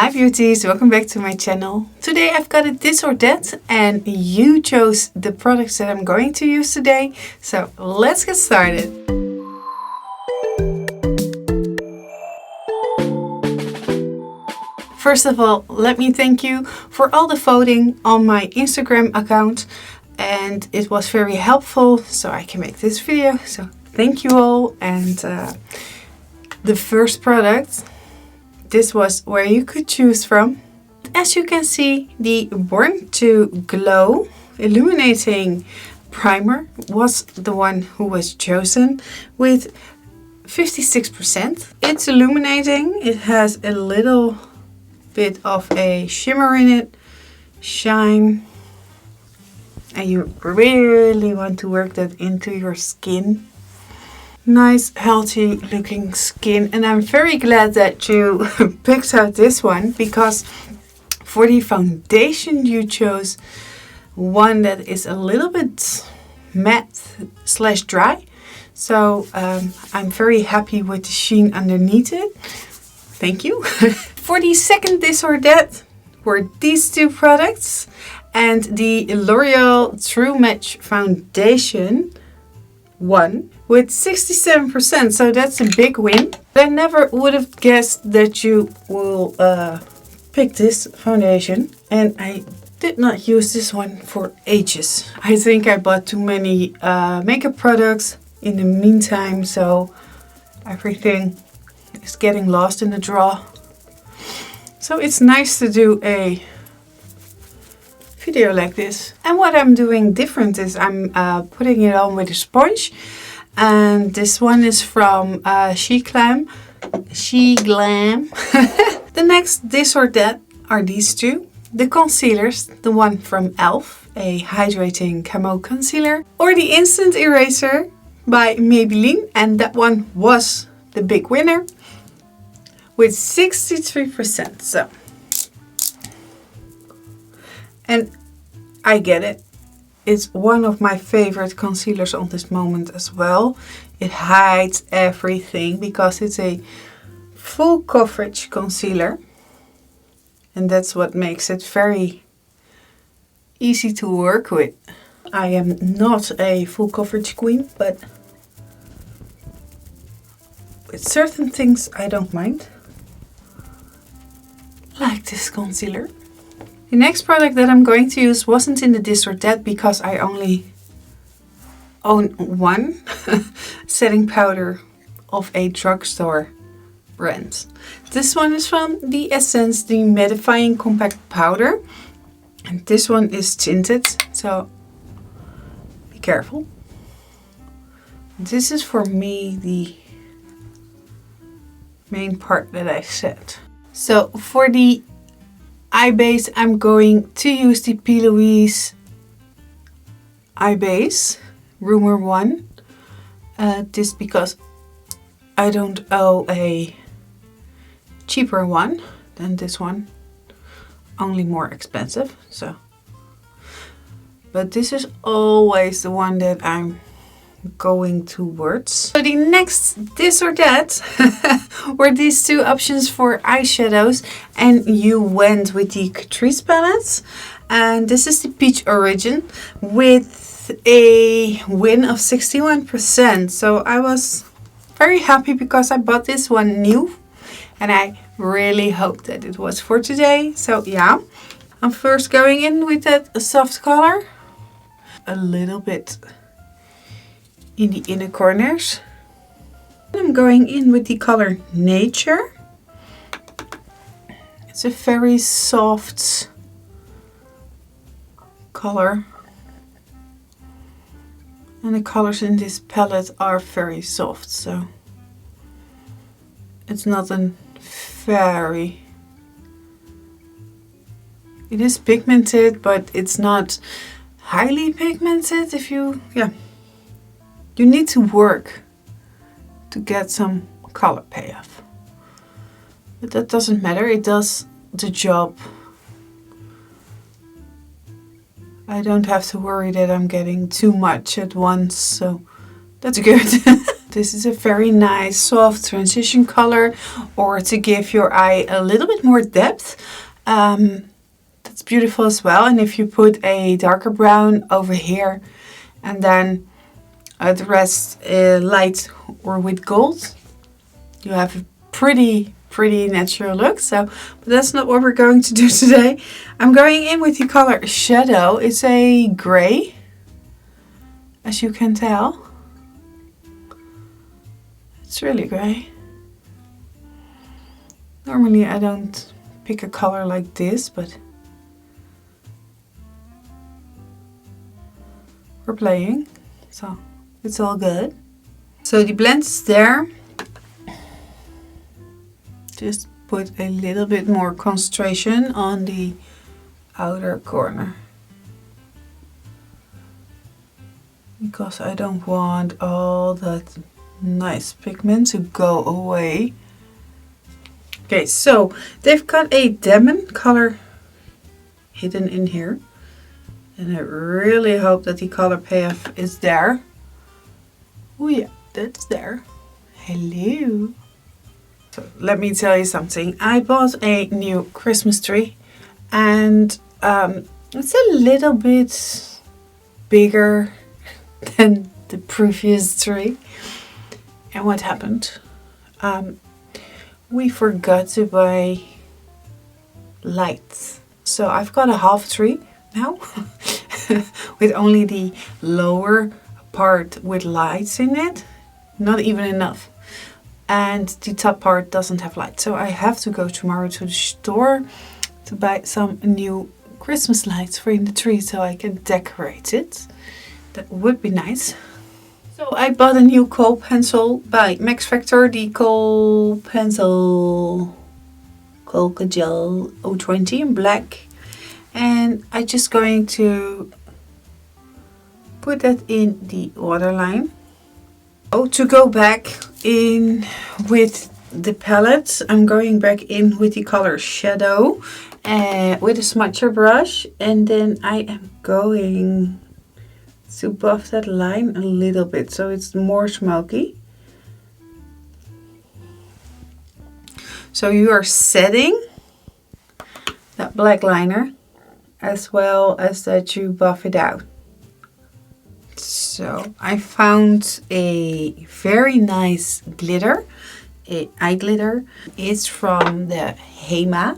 Hi beauties, welcome back to my channel. Today I've got a this or that and you chose the products that I'm going to use today. So let's get started. First of all, let me thank you for all the voting on my Instagram account, and it was very helpful so I can make this video. So thank you all. And the first product, this was where you could choose from. As you can see, the Born to Glow Illuminating Primer was the one who was chosen with 56%. It's illuminating. It has a little bit of a shimmer in it, shine, and you really want to work that into your skin. Nice healthy looking skin, and I'm very glad that you picked out this one, because for the foundation you chose one that is a little bit matte / dry, so I'm very happy with the sheen underneath it. Thank you. For the second this or that were these two products, and the L'Oreal True Match Foundation won with 67%, so that's a big win. I never would have guessed that you will pick this foundation, and I did not use this one for ages. I think I bought too many makeup products in the meantime, so everything is getting lost in the drawer. So it's nice to do a video like this. And what I'm doing different is I'm putting it on with a sponge, and this one is from She Glam. The next this or that are these two, the concealers, the one from E.L.F, a hydrating camo concealer, or the Instant Eraser by Maybelline, and that one was the big winner with 63%. So, and I get it. It's one of my favorite concealers on this moment as well. It hides everything because it's a full coverage concealer. And that's what makes it very easy to work with. I am not a full coverage queen, but with certain things I don't mind. Like this concealer. The next product that I'm going to use wasn't in the this or that because I only own one setting powder of a drugstore brand. This one is from the Essence, the Mattifying Compact Powder. And this one is tinted, so be careful. This is for me the main part that I said. So for the eye base, I'm going to use the P. Louise eye base, Rumor 1. This because I don't owe a cheaper one than this one, only more expensive. So, but this is always the one that I'm going towards. So the next this or that were these two options for eyeshadows, and you went with the Catrice palettes, and this is the Peach Origin with a win of 61%. So I was very happy because I bought this one new, and I really hoped that it was for today. So yeah, I'm first going in with that soft color, a little bit in the inner corners. I'm going in with the color Nature. It's a very soft color, and the colors in this palette are very soft, so it's not a very, it is pigmented, but it's not highly pigmented. If you, you need to work to get some color payoff, but that doesn't matter. It does the job. I don't have to worry that I'm getting too much at once, so that's good. This is a very nice soft transition color, or to give your eye a little bit more depth. That's beautiful as well. And if you put a darker brown over here and then the rest light or with gold, you have a pretty natural look. So, but that's not what we're going to do today. I'm going in with the color Shadow. It's a gray, as you can tell. It's really gray. Normally I don't pick a color like this, but we're playing, so it's all good. So the blend is there. Just put a little bit more concentration on the outer corner, because I don't want all that nice pigment to go away. Okay, so they've got a demon color hidden in here, and I really hope that the color payoff is there. Oh yeah, that's there. Hello. So let me tell you something. I bought a new Christmas tree, and it's a little bit bigger than the previous tree. And what happened? We forgot to buy lights. So I've got a half tree now with only the lower part with lights in it. Not even enough. And the top part doesn't have light. So I have to go tomorrow to the store to buy some new Christmas lights for in the tree so I can decorate it. That would be nice. So I bought a new kohl pencil by MaxFactor, the kohl pencil kohl gel 020 in black, and I'm just going to put that in the waterline. Oh, to go back in with the palette, I'm going back in with the color Shadow with a smudger brush, and then I am going to buff that line a little bit so it's more smoky. So you are setting that black liner as well as that you buff it out. So I found a very nice glitter, eye glitter. It's from the Hema.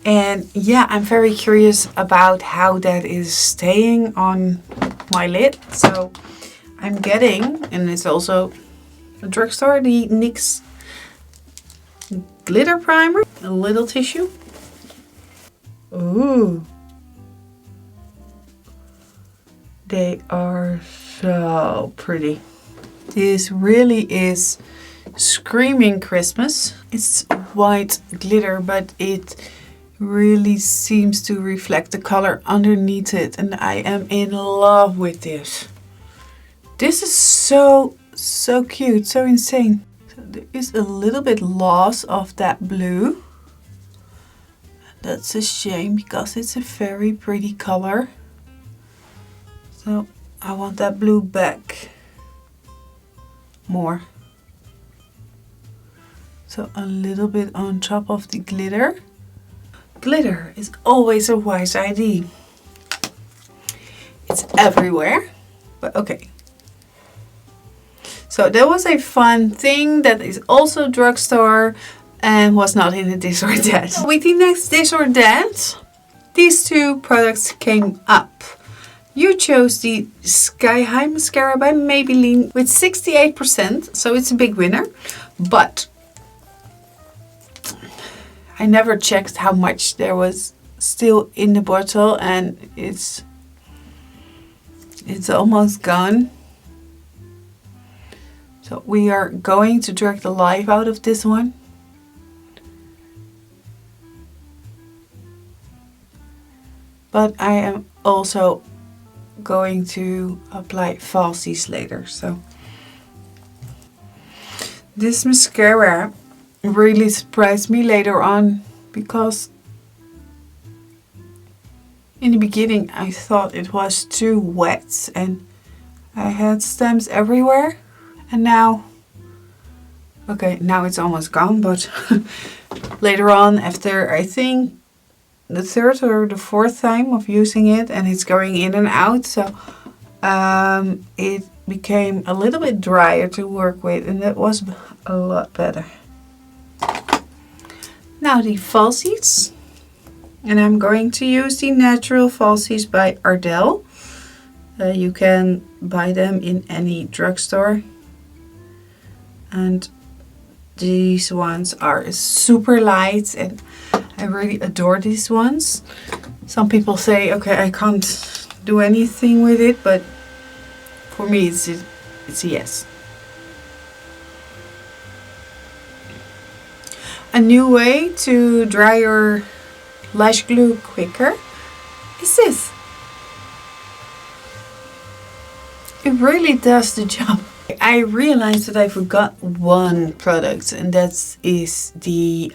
And yeah, I'm very curious about how that is staying on my lid. So I'm getting, and it's also a drugstore, the NYX glitter primer, a little tissue. Ooh, they are so pretty. This really is screaming Christmas. It's white glitter, but it really seems to reflect the color underneath it, and I am in love with this. This is so cute, so insane. So there is a little bit loss of that blue. That's a shame because it's a very pretty color. So I want that blue back more. So a little bit on top of the glitter. Glitter is always a wise idea. It's everywhere, but okay. So that was a fun thing that is also drugstore and was not in a this or that. So with the next this or that, these two products came up. You chose the Sky High Mascara by Maybelline with 68%, so it's a big winner, but I never checked how much there was still in the bottle, and it's almost gone. So we are going to drag the life out of this one. But I am also going to apply falsies later. So this mascara really surprised me later on, because in the beginning I thought it was too wet and I had stamps everywhere. And now, okay, now it's almost gone, but later on, after I think the third or the fourth time of using it, and it's going in and out, so it became a little bit drier to work with, and that was a lot better. Now the falsies, and I'm going to use the Naturel falsies by Ardell. You can buy them in any drugstore, and these ones are super light, and I really adore these ones. Some people say, okay, I can't do anything with it, but for me it's a yes. A new way to dry your lash glue quicker is this. It really does the job. I realized that I forgot one product, and that is the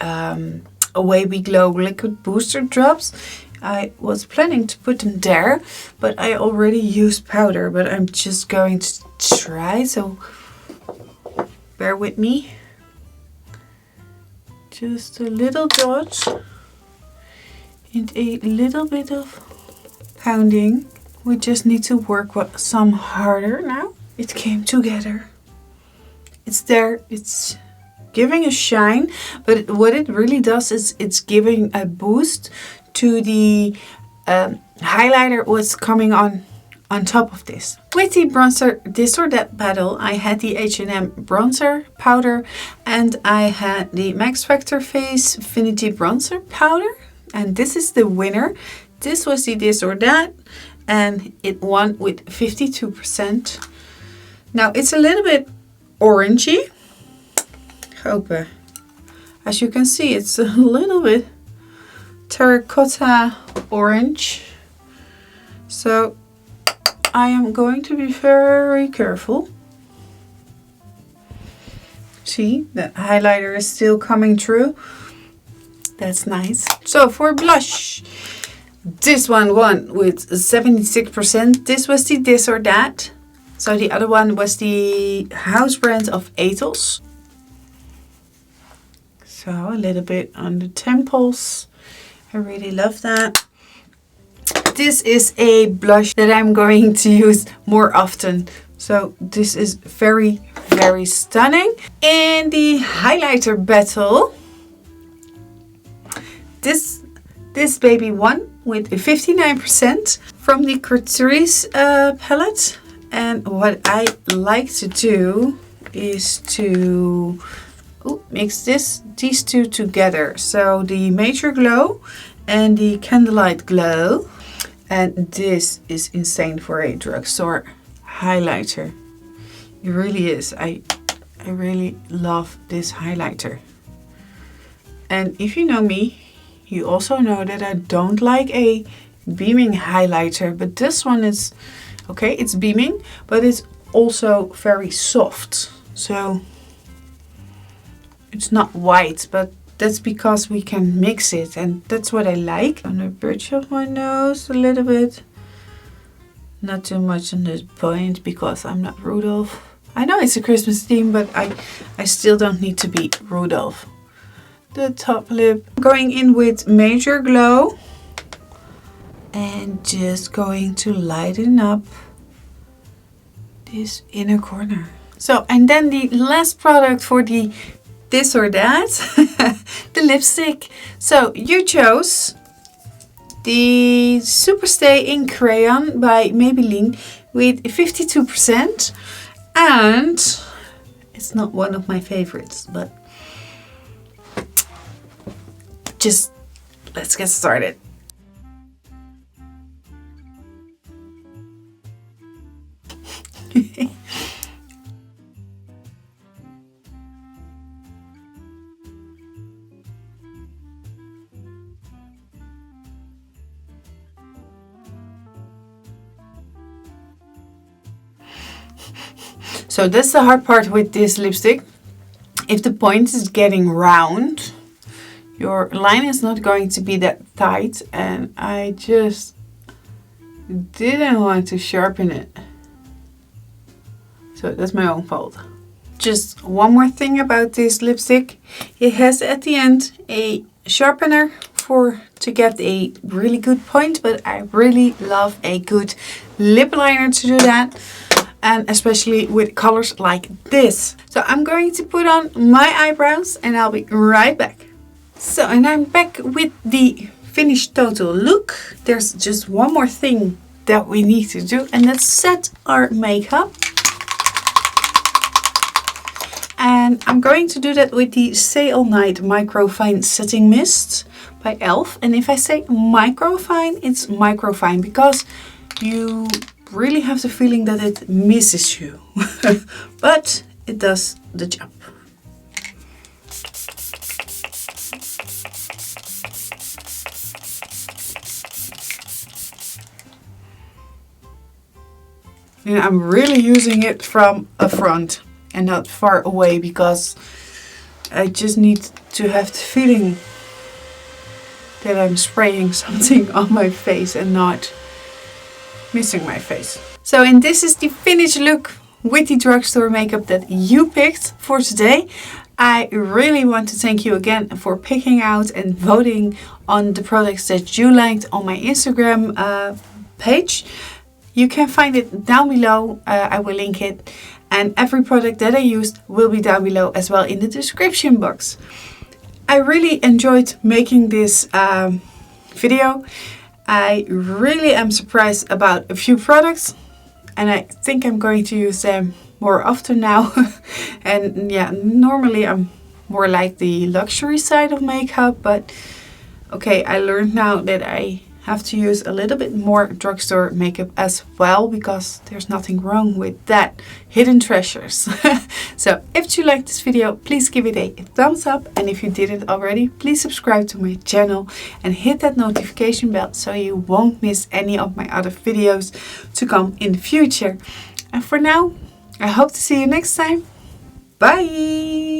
Away We Glow liquid booster drops. I was planning to put them there, but I already used powder, but I'm just going to try, so bear with me. Just a little dot and a little bit of pounding. We just need to work some harder now. It came together. It's there. It's giving a shine, but what it really does is it's giving a boost to the highlighter what's coming on top of this. With the bronzer this or that battle, I had the H&M bronzer powder, and I had the MaxFactor Face Finity bronzer powder, and this is the winner. This was the this or that, and it won with 52%. Now it's a little bit orangey. Hope, as you can see, it's a little bit terracotta orange. So I am going to be very careful. See, the highlighter is still coming through. That's nice. So for blush, this one won with 76%. This was the this or that. So the other one was the house brand of Ethos. So a little bit on the temples. I really love that. This is a blush that I'm going to use more often. So this is very, very stunning. In the highlighter battle, this baby won with 59% from the Catrice palette. And what I like to do is to mix these two together. So the Major Glow and the Candlelight Glow. And this is insane for a drugstore highlighter. It really is. I really love this highlighter. And if you know me, you also know that I don't like a beaming highlighter. But this one is, okay, it's beaming, but it's also very soft. So it's not white, but that's because we can mix it, and that's what I like. On the bridge of my nose a little bit. Not too much on this point because I'm not Rudolph. I know it's a Christmas theme, but I still don't need to be Rudolph. The top lip. Going in with Major Glow. And just going to lighten up this inner corner. So, and then the last product for the this or that, the lipstick. So you chose the Superstay in Crayon by Maybelline with 52%, and it's not one of my favorites, but just let's get started. So that's the hard part with this lipstick. If the point is getting round, your line is not going to be that tight, and I just didn't want to sharpen it. So that's my own fault. Just one more thing about this lipstick. It has at the end a sharpener to get a really good point, but I really love a good lip liner to do that, and especially with colors like this. So I'm going to put on my eyebrows and I'll be right back. So, and I'm back with the finished total look. There's just one more thing that we need to do, and that's set our makeup. And I'm going to do that with the Stay All Night Microfine Setting Mist by E.L.F. And if I say microfine, it's microfine because you really have the feeling that it misses you. But it does the job. And I'm really using it from a front and not far away because I just need to have the feeling that I'm spraying something on my face and not missing my face. So, and this is the finished look with the drugstore makeup that you picked for today. I really want to thank you again for picking out and voting on the products that you liked on my Instagram page. You can find it down below. I will link it. And every product that I used will be down below as well in the description box. I really enjoyed making this video. I really am surprised about a few products. And I think I'm going to use them more often now. And yeah, normally I'm more like the luxury side of makeup. But okay, I learned now that I have to use a little bit more drugstore makeup as well, because there's nothing wrong with that. Hidden treasures. So if you liked this video, please give it a thumbs up, and if you did it already, please subscribe to my channel and hit that notification bell so you won't miss any of my other videos to come in the future. And for now, I hope to see you next time. Bye!